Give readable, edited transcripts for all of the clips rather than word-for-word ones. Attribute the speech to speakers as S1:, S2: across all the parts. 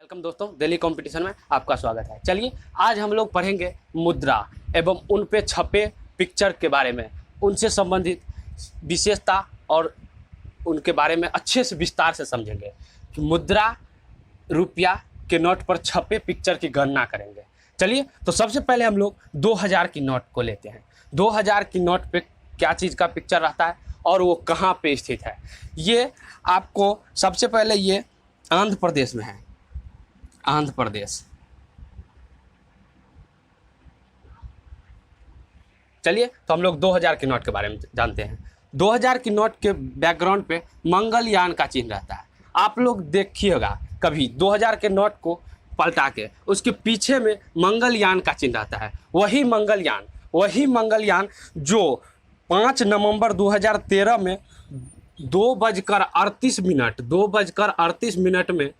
S1: Welcome दोस्तों, Delhi competition में आपका स्वागत है। चलिए आज हम लोग पढ़ेंगे मुद्रा एवं उन पे छपे पिक्चर के बारे में, उनसे संबंधित विशेषता और उनके बारे में अच्छे से विस्तार से समझेंगे कि मुद्रा रुपया के नोट पर छपे पिक्चर की गणना करेंगे। चलिए तो सबसे पहले हम लोग 2000 की नोट को लेते हैं। 2000 की नोट पे क्या चीज़ का पिक्चर रहता है और वो कहाँ पे स्थित है। ये आपको सबसे पहले ये आंध्र प्रदेश में है, आंध्र प्रदेश। चलिए तो हम लोग 2000 की नोट के बारे में जानते हैं। 2000 की नोट के बैकग्राउंड पे मंगलयान का चिन्ह रहता है। आप लोग देखिएगा कभी 2000 के नोट को पलटा के उसके पीछे में मंगलयान का चिन्ह रहता है। वही मंगलयान जो 5 नवंबर 2013 में 2:38 में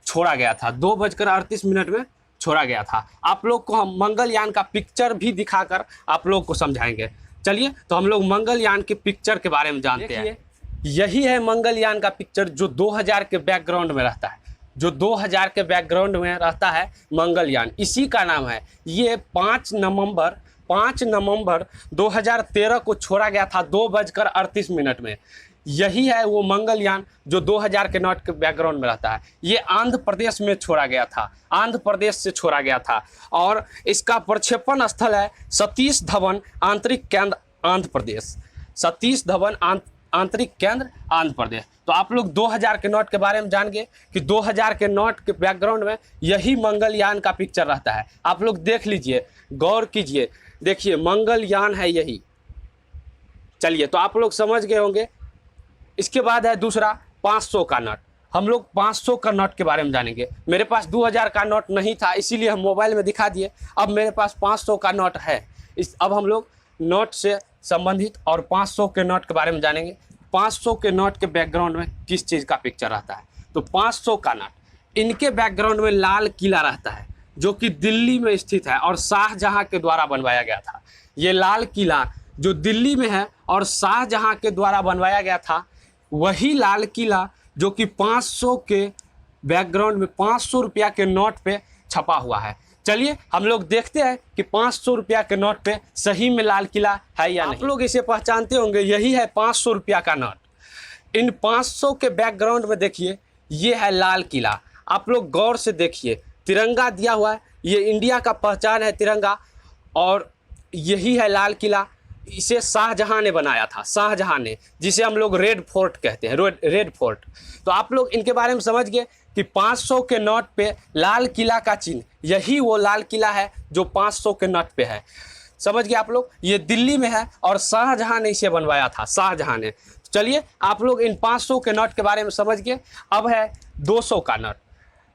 S1: छोड़ा गया था। 2:38 में छोड़ा गया था। आप लोग को हम मंगलयान का पिक्चर भी दिखाकर आप लोग को समझाएंगे। चलिए तो हम लोग मंगलयान के पिक्चर के बारे में जानते हैं। यही है मंगलयान का पिक्चर जो 2000 के बैकग्राउंड में रहता है, जो 2000 के बैकग्राउंड में रहता है मंगलयान, इसी का नाम है। ये 5 नवंबर 2013 को छोड़ा गया था 2:38 में। यही है वो मंगलयान जो 2000 के नोट के बैकग्राउंड में रहता है। ये आंध्र प्रदेश में छोड़ा गया था, आंध्र प्रदेश से छोड़ा गया था और इसका प्रक्षेपण स्थल है सतीश धवन आंतरिक केंद्र आंध्र प्रदेश। सतीश धवन आंतरिक केंद्र आंध्र प्रदेश। तो आप लोग 2000 के नोट के बारे में जान गए कि 2000 के नोट के बैकग्राउंड में यही मंगलयान का पिक्चर रहता है। आप लोग देख लीजिए, गौर कीजिए, देखिए मंगलयान है यही। चलिए तो आप लोग समझ गए होंगे। इसके बाद है दूसरा 500 का नोट। हम लोग 500 का नोट के बारे में जानेंगे। मेरे पास 2000 का नोट नहीं था, इसीलिए हम मोबाइल में दिखा दिए। अब मेरे पास 500 का नोट है। अब हम लोग नोट से संबंधित और 500 के नोट के बारे में जानेंगे। 500 के नोट के बैकग्राउंड में किस चीज़ का पिक्चर रहता है। तो 500 का नोट, इनके बैकग्राउंड में लाल किला रहता है जो कि दिल्ली में स्थित है और शाहजहां के द्वारा बनवाया गया था। ये लाल किला जो दिल्ली में है और शाहजहां के द्वारा बनवाया गया था, वही लाल किला जो कि 500 के बैकग्राउंड में 500 रुपया के नोट पे छपा हुआ है। चलिए हम लोग देखते हैं कि 500 रुपया के नोट पे सही में लाल किला है या नहीं। आप लोग इसे पहचानते होंगे, यही है 500 रुपया का नोट। इन 500 के बैकग्राउंड में देखिए, ये है लाल किला। आप लोग गौर से देखिए, तिरंगा दिया हुआ है, ये इंडिया का पहचान है तिरंगा, और यही है लाल किला। इसे शाहजहां ने बनाया था, शाहजहां ने, जिसे हम लोग रेड फोर्ट कहते हैं, रेड फोर्ट। तो आप लोग इनके बारे में समझ गए कि 500 के नोट पे लाल किला का चिन्ह, यही वो लाल किला है जो 500 के नोट पे है। समझ गए आप लोग। ये दिल्ली में है और शाहजहां ने इसे बनवाया था, शाहजहां ने। चलिए आप लोग इन 500 के नोट के बारे में समझ गए। अब है 200 का नोट।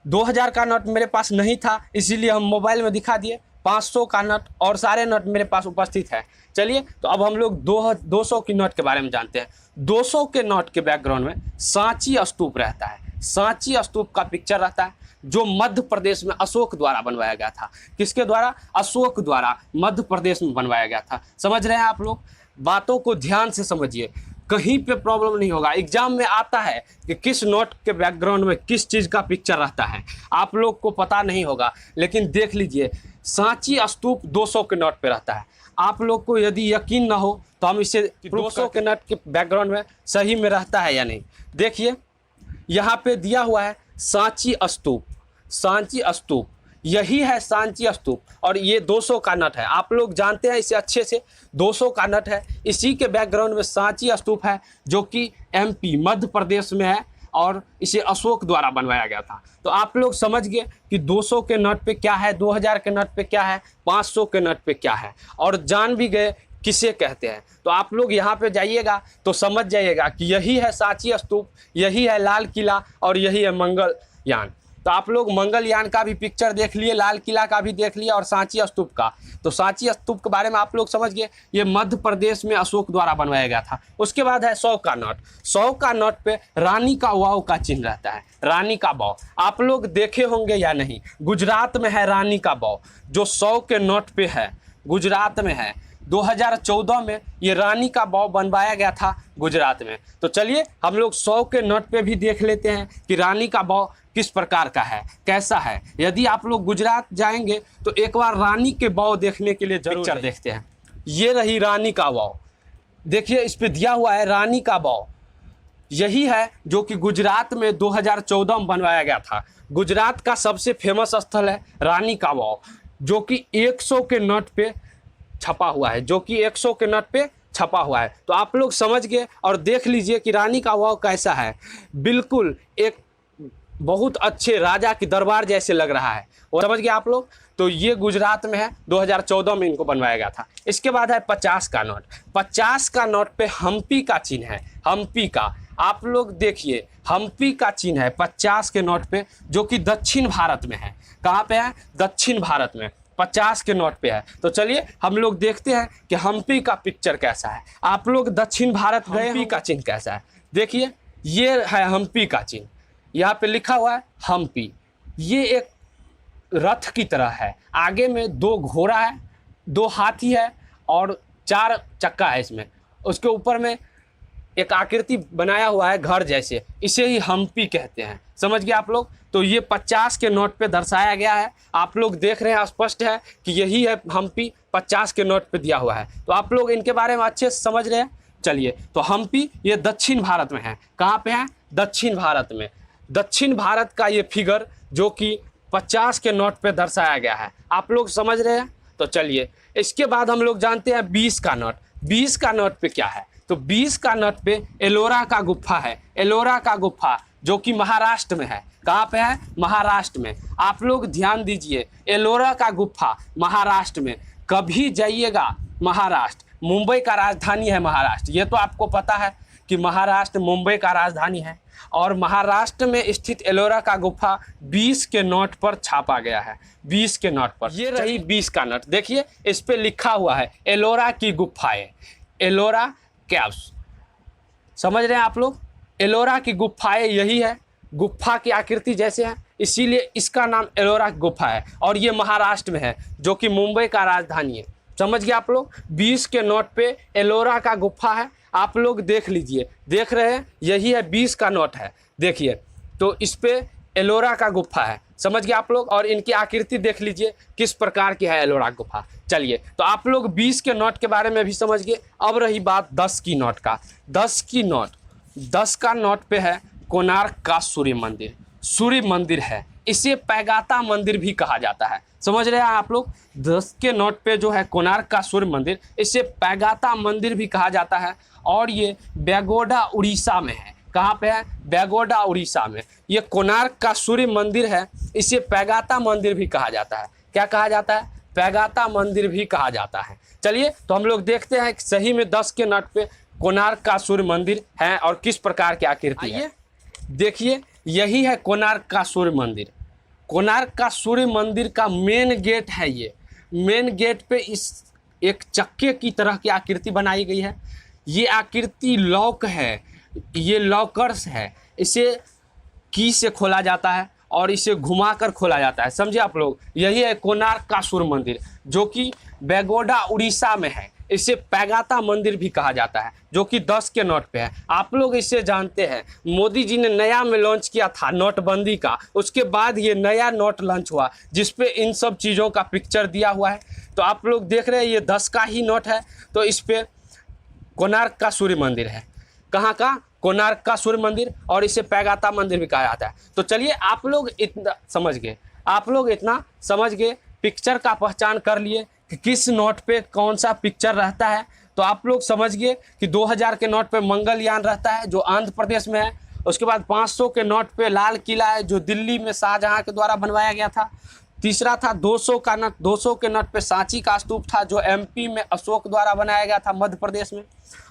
S1: 2000 का नोट मेरे पास नहीं था, इसीलिए हम मोबाइल में दिखा दिए। 500 का नोट और सारे नोट मेरे पास उपस्थित है। चलिए तो अब हम लोग 200 की नोट के बारे में जानते हैं। 200 के नोट के बैकग्राउंड में सांची स्तूप रहता है। सांची स्तूप का पिक्चर रहता है जो मध्य प्रदेश में अशोक द्वारा बनवाया गया था। किसके द्वारा? अशोक द्वारा मध्य प्रदेश में बनवाया गया था। समझ रहे हैं आप लोग? बातों को ध्यान से समझिए, कहीं पे प्रॉब्लम नहीं होगा। एग्जाम में आता है कि किस नोट के बैकग्राउंड में किस चीज़ का पिक्चर रहता है, आप लोग को पता नहीं होगा, लेकिन देख लीजिए सांची स्तूप 200 के नोट पे रहता है। आप लोग को यदि यकीन ना हो तो हम इसे 200 के नोट के बैकग्राउंड में सही में रहता है या नहीं। देखिए यहाँ पे दिया हुआ है सांची स्तूप, सांची स्तूप, यही है सांची स्तूप और ये 200 का नोट है। आप लोग जानते हैं इसे अच्छे से, 200 का नोट है। इसी के बैकग्राउंड में सांची स्तूप है जो कि MP मध्य प्रदेश में है और इसे अशोक द्वारा बनवाया गया था। तो आप लोग समझ गए कि 200 के नोट पे क्या है, 2000 के नोट पे क्या है, 500 के नोट पे क्या है, और जान भी गए किसे कहते हैं। तो आप लोग यहाँ पे जाइएगा तो समझ जाइएगा कि यही है सांची स्तूप, यही है लाल किला और यही है मंगलयान। तो आप लोग मंगलयान का भी पिक्चर देख लिए, लाल किला का भी देख लिया और सांची स्तूप का। तो सांची स्तूप के बारे में आप लोग समझ गए, ये मध्य प्रदेश में अशोक द्वारा बनवाया गया था। उसके बाद है 100 का नोट। 100 का नोट पे रानी का वाव का चिन्ह रहता है, रानी का वाव। आप लोग देखे होंगे या नहीं, गुजरात में है रानी का वाव जो 100 के नोट पे है, गुजरात में है। 2014 में ये रानी का बाव बनवाया गया था गुजरात में। तो चलिए हम लोग 100 के नोट पे भी देख लेते हैं कि रानी का बाव किस प्रकार का है, कैसा है। यदि आप लोग गुजरात जाएंगे तो एक बार रानी के बाव देखने के लिए जरूर पिक्चर देखते हैं। ये रही रानी का बाव, देखिए इस पे दिया हुआ है रानी का बाव। यही है जो कि गुजरात में 2014 में बनवाया गया था। गुजरात का सबसे फेमस स्थल है रानी का बाव, जो कि 100 के नोट पे छपा हुआ है, जो कि 100 के नोट पे छपा हुआ है। तो आप लोग समझ गए और देख लीजिए कि रानी का बाव कैसा है। बिल्कुल एक बहुत अच्छे राजा की दरबार जैसे लग रहा है, और समझ गए आप लोग। तो ये गुजरात में है, 2014 में इनको बनवाया गया था। इसके बाद है 50 का नोट। 50 का नोट पे हम्पी का चिन्ह है, हम्पी का। आप लोग देखिए हम्पी का चिन्ह है 50 के नोट पे, जो कि दक्षिण भारत में है। कहाँ पे है? दक्षिण भारत में 50 के नोट पे है। तो चलिए हम लोग देखते हैं कि हम्पी का पिक्चर कैसा है। आप लोग दक्षिण भारत गए, हम्पी का चिन्ह कैसा है देखिए। ये है हम्पी का चिन्ह, यहाँ पे लिखा हुआ है हम्पी। ये एक रथ की तरह है, आगे में 2 घोड़ा है, 2 हाथी है और 4 चक्का है इसमें। उसके ऊपर में एक आकृति बनाया हुआ है घर जैसे, इसे ही हम्पी कहते हैं। समझ गए आप लोग। तो ये 50 के नोट पे दर्शाया गया है। आप लोग देख रहे हैं, स्पष्ट है कि यही है हम्पी, 50 के नोट पे दिया हुआ है। तो आप लोग इनके बारे में अच्छे से समझ रहे हैं। चलिए, तो हम्पी ये दक्षिण भारत में है। कहाँ पे है? दक्षिण भारत में। दक्षिण भारत का ये फिगर जो कि 50 के नोट पे दर्शाया गया है, आप लोग समझ रहे हैं। तो चलिए इसके बाद हम लोग जानते हैं 20 का नोट। 20 का नोट पे क्या है? तो 20 का नोट पे एलोरा का गुफा है, एलोरा का गुफा, जो कि महाराष्ट्र में है। कहाँ पे है? महाराष्ट्र में। आप लोग ध्यान दीजिए, एलोरा का गुफा महाराष्ट्र में। कभी जाइएगा महाराष्ट्र, मुंबई का राजधानी है महाराष्ट्र, ये तो आपको पता है कि महाराष्ट्र मुंबई का राजधानी है। और महाराष्ट्र में स्थित एलोरा का गुफा 20 के नोट पर छापा गया है, 20 के नोट पर। ये रही 20 का नोट, देखिए इस पे लिखा हुआ है एलोरा की गुफाएं, एलोरा कैव्स। समझ रहे हैं आप लोग? एलोरा की गुफाएं यही है, गुफा की आकृति जैसे है, इसीलिए इसका नाम एलोरा की गुफा है। और ये महाराष्ट्र में है, जो कि मुंबई का राजधानी है। समझ गए आप लोग? 20 के नोट पे एलोरा का गुफा है। आप लोग देख लीजिए, देख रहे हैं, यही है 20 का नोट है। देखिए तो इस पे एलोरा का गुफा है। समझ गए आप लोग? और इनकी आकृति देख लीजिए किस प्रकार की है एलोरा गुफा। चलिए, तो आप लोग 20 के नोट के बारे में भी समझ गए। अब रही बात 10 की नोट का। 10 की नोट, 10 का नोट पे है कोणार्क का सूर्य मंदिर। सूर्य मंदिर है, इसे पैगाता मंदिर भी कहा जाता है। समझ रहे हैं आप लोग? 10 के नोट पे जो है कोणार्क का सूर्य मंदिर, इसे पैगाता मंदिर भी कहा जाता है। और ये बैगोडा उड़ीसा में है। कहाँ पे है? बैगोडा उड़ीसा में। ये कोणार्क का सूर्य मंदिर है, इसे पैगाता मंदिर भी कहा जाता है। क्या कहा जाता है? पैगाता मंदिर भी कहा जाता है। चलिए, तो हम लोग देखते हैं कि सही में 10 के नोट पे कोणार्क का सूर्य मंदिर है और किस प्रकार की आकृति है। देखिए, यही है कोणार्क का सूर्य मंदिर। कोणार्क का सूर्य मंदिर का मेन गेट है ये। मेन गेट पे इस एक चक्के की तरह की आकृति बनाई गई है। ये आकृति लॉक है, ये लॉकर्स है। इसे की से खोला जाता है और इसे घुमाकर खोला जाता है। समझे आप लोग? यही है कोणार्क का सूर्य मंदिर, जो कि बैगोडा उड़ीसा में है। इसे पैगाता मंदिर भी कहा जाता है, जो कि 10 के नोट पे है। आप लोग इसे जानते हैं, मोदी जी ने नया में लॉन्च किया था नोटबंदी का, उसके बाद ये नया नोट लॉन्च हुआ जिसपे इन सब चीज़ों का पिक्चर दिया हुआ है। तो आप लोग देख रहे हैं ये 10 का ही नोट है। तो इस पे कोणार्क का सूर्य मंदिर है। कहाँ का? कोणार्क का सूर्य मंदिर, और इसे पैगाता मंदिर भी कहा जाता है। तो चलिए, आप लोग इतना समझ गए, आप लोग इतना समझ गए, पिक्चर का पहचान कर लिए कि किस नोट पे कौन सा पिक्चर रहता है। तो आप लोग समझ गए कि 2000 के नोट पे मंगलयान रहता है, जो आंध्र प्रदेश में है। उसके बाद 500 के नोट पे लाल किला है, जो दिल्ली में शाहजहां के द्वारा बनवाया गया था। तीसरा था 200 का नोट। 200 के नोट पे सांची का स्तूप था, जो एमपी में अशोक द्वारा बनाया गया था, मध्य प्रदेश में।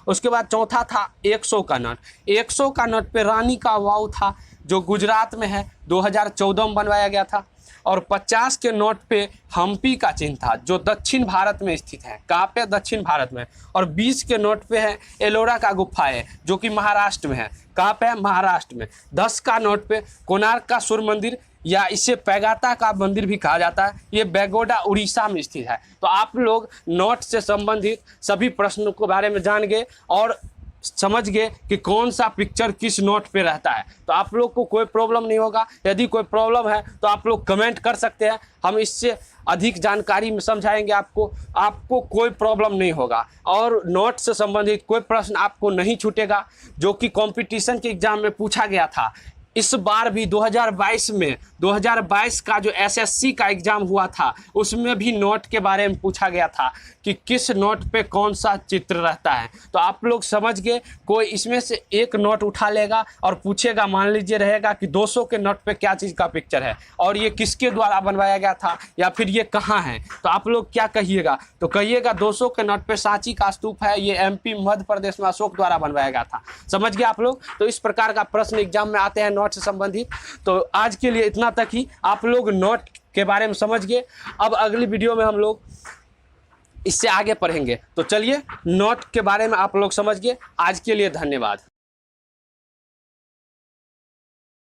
S1: उसके बाद चौथा था 100 का नोट। 100 का नोट पे रानी का वाव था, जो गुजरात में है, 2014 में बनवाया गया था। और 50 के नोट पे हम्पी का चिन्ह था, जो दक्षिण भारत में स्थित है। कहाँ पे? दक्षिण भारत में। और 20 के नोट पे है एलोरा का गुफा है, जो कि महाराष्ट्र में है। कहाँ पे है? महाराष्ट्र में। 10 का नोट पे कोणार्क का सूर्य मंदिर, या इसे पैगाता का मंदिर भी कहा जाता है। ये बैगोडा उड़ीसा में स्थित है। तो आप लोग नोट से संबंधित सभी प्रश्नों के बारे में जान गए और समझ गए कि कौन सा पिक्चर किस नोट पे रहता है। तो आप लोग को कोई प्रॉब्लम नहीं होगा। यदि कोई प्रॉब्लम है तो आप लोग कमेंट कर सकते हैं, हम इससे अधिक जानकारी में समझाएंगे आपको कोई प्रॉब्लम नहीं होगा। और नोट से संबंधित कोई प्रश्न आपको नहीं छूटेगा जो कि कंपटीशन के एग्जाम में पूछा गया था। इस बार भी 2022 का जो एसएससी का एग्ज़ाम हुआ था उसमें भी नोट के बारे में पूछा गया था कि किस नोट पे कौन सा चित्र रहता है। तो आप लोग समझ गए, कोई इसमें से एक नोट उठा लेगा और पूछेगा, मान लीजिए रहेगा कि 200 के नोट पे क्या चीज़ का पिक्चर है और ये किसके द्वारा बनवाया गया था या फिर ये कहाँ है, तो आप लोग क्या कहिएगा? तो कहिएगा 200 के नोट पे सांची का स्तूप है, ये एमपी मध्य प्रदेश में अशोक द्वारा बनवाया गया था। समझ गए आप लोग? तो इस प्रकार का प्रश्न एग्जाम में आते हैं नोट से संबंधित। तो आज के लिए इतना तक ही, आप लोग नोट के बारे में समझ गए। अब अगली वीडियो में हम लोग इससे आगे पढ़ेंगे। तो चलिए, नोट के बारे में आप लोग समझ गए। आज के लिए धन्यवाद।